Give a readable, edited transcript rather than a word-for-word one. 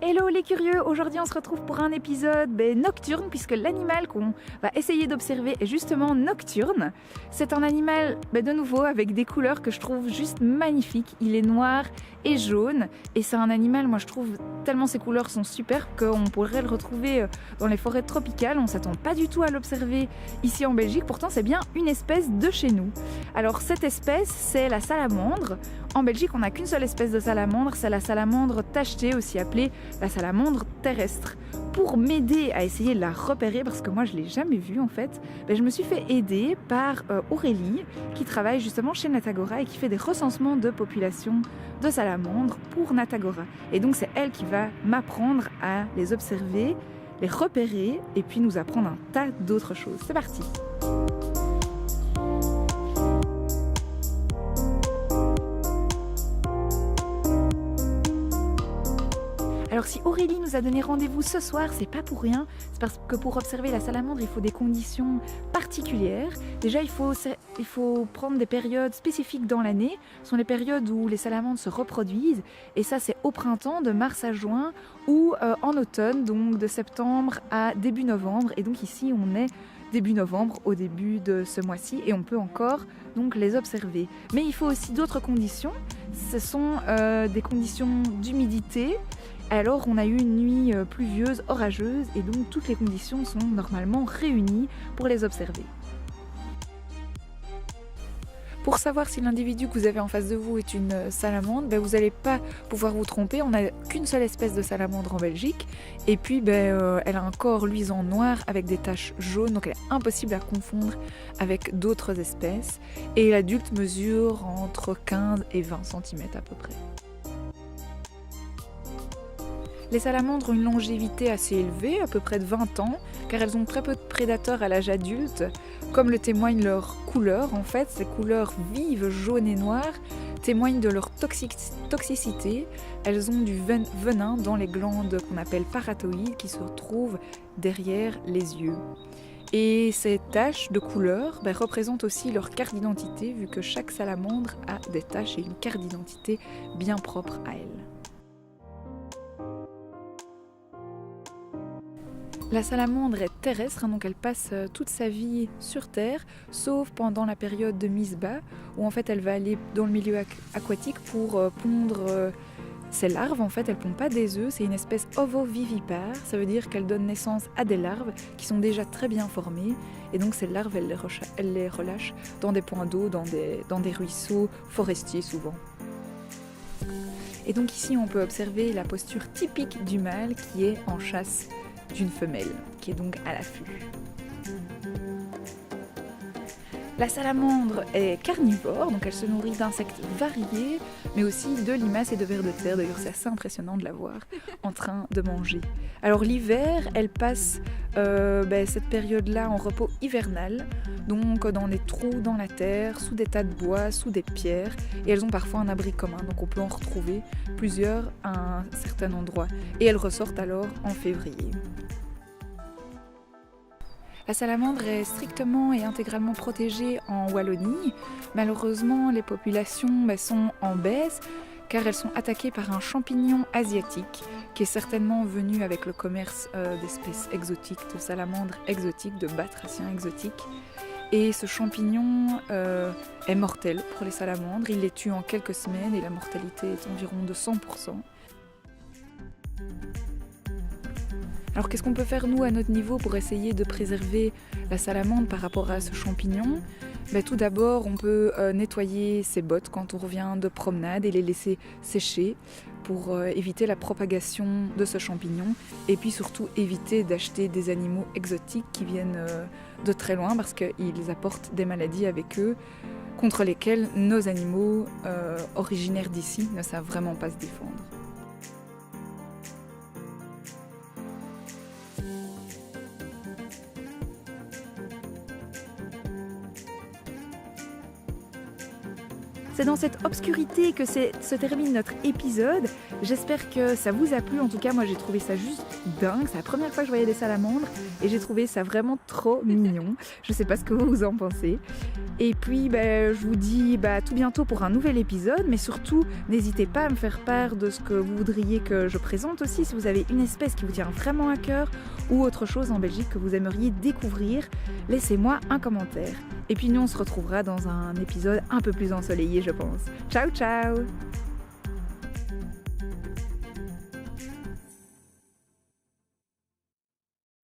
Hello les curieux, aujourd'hui on se retrouve pour un épisode nocturne puisque l'animal qu'on va essayer d'observer est justement nocturne. C'est un animal de nouveau avec des couleurs que je trouve juste magnifiques. Il est noir et jaune et c'est un animal, moi je trouve tellement ses couleurs sont super qu'on pourrait le retrouver dans les forêts tropicales. On ne s'attend pas du tout à l'observer ici en Belgique, pourtant c'est bien une espèce de chez nous. Alors cette espèce c'est la salamandre. En Belgique on n'a qu'une seule espèce de salamandre, c'est la salamandre tachetée, aussi appelée la salamandre terrestre. Pour m'aider à essayer de la repérer, parce que moi je ne l'ai jamais vue en fait, je me suis fait aider par Aurélie qui travaille justement chez Natagora et qui fait des recensements de population de salamandres pour Natagora. Et donc c'est elle qui va m'apprendre à les observer, les repérer et puis nous apprendre un tas d'autres choses. C'est parti! Alors si Aurélie nous a donné rendez-vous ce soir, c'est pas pour rien, c'est parce que pour observer la salamandre, il faut des conditions particulières. Déjà, il faut prendre des périodes spécifiques dans l'année. Ce sont les périodes où les salamandres se reproduisent, et ça c'est au printemps, de mars à juin, ou en automne, donc de septembre à début novembre. Et donc ici, on est début novembre, au début de ce mois-ci, et on peut encore donc les observer. Mais il faut aussi d'autres conditions. Ce sont des conditions d'humidité. Alors on a eu une nuit pluvieuse, orageuse, et donc toutes les conditions sont normalement réunies pour les observer. Pour savoir si l'individu que vous avez en face de vous est une salamandre, vous n'allez pas pouvoir vous tromper, on n'a qu'une seule espèce de salamandre en Belgique, et puis elle a un corps luisant noir avec des taches jaunes, donc elle est impossible à confondre avec d'autres espèces, et l'adulte mesure entre 15 et 20 cm à peu près. Les salamandres ont une longévité assez élevée, à peu près de 20 ans, car elles ont très peu de prédateurs à l'âge adulte, comme le témoignent leurs couleurs. En fait, ces couleurs vives, jaunes et noires, témoignent de leur toxicité. Elles ont du venin dans les glandes qu'on appelle paratoïdes, qui se trouvent derrière les yeux. Et ces taches de couleur représentent aussi leur carte d'identité, vu que chaque salamandre a des taches et une carte d'identité bien propre à elle. La salamandre est terrestre, donc elle passe toute sa vie sur Terre, sauf pendant la période de mise bas, où en fait elle va aller dans le milieu aquatique pour pondre ses larves. En fait, elle ne pond pas des œufs, c'est une espèce ovovivipare, ça veut dire qu'elle donne naissance à des larves qui sont déjà très bien formées, et donc ces larves, elle les relâche dans des points d'eau, dans des ruisseaux forestiers souvent. Et donc ici, on peut observer la posture typique du mâle qui est en chasse d'une femelle, qui est donc à l'affût. La salamandre est carnivore, donc elle se nourrit d'insectes variés, mais aussi de limaces et de vers de terre. D'ailleurs, c'est assez impressionnant de la voir en train de manger. Alors l'hiver, elle passe cette période-là en repos hivernal, donc dans des trous dans la terre, sous des tas de bois, sous des pierres, et elles ont parfois un abri commun, donc on peut en retrouver plusieurs à un certain endroit. Et elles ressortent alors en février. La salamandre est strictement et intégralement protégée en Wallonie. Malheureusement, les populations sont en baisse car elles sont attaquées par un champignon asiatique qui est certainement venu avec le commerce d'espèces exotiques, de salamandres exotiques, de batraciens exotiques. Et ce champignon est mortel pour les salamandres. Il les tue en quelques semaines et la mortalité est environ de 100%. Alors qu'est-ce qu'on peut faire nous à notre niveau pour essayer de préserver la salamandre par rapport à ce champignon ? Tout d'abord, on peut nettoyer ses bottes quand on revient de promenade et les laisser sécher pour éviter la propagation de ce champignon, et puis surtout éviter d'acheter des animaux exotiques qui viennent de très loin parce qu'ils apportent des maladies avec eux contre lesquelles nos animaux originaires d'ici ne savent vraiment pas se défendre. C'est dans cette obscurité que se termine notre épisode. J'espère que ça vous a plu. En tout cas, moi, j'ai trouvé ça juste dingue. C'est la première fois que je voyais des salamandres et j'ai trouvé ça vraiment trop mignon. Je sais pas ce que vous en pensez. Et puis, je vous dis à tout bientôt pour un nouvel épisode. Mais surtout, n'hésitez pas à me faire part de ce que vous voudriez que je présente aussi. Si vous avez une espèce qui vous tient vraiment à cœur ou autre chose en Belgique que vous aimeriez découvrir, laissez-moi un commentaire. Et puis nous, on se retrouvera dans un épisode un peu plus ensoleillé, je pense. Ciao, ciao!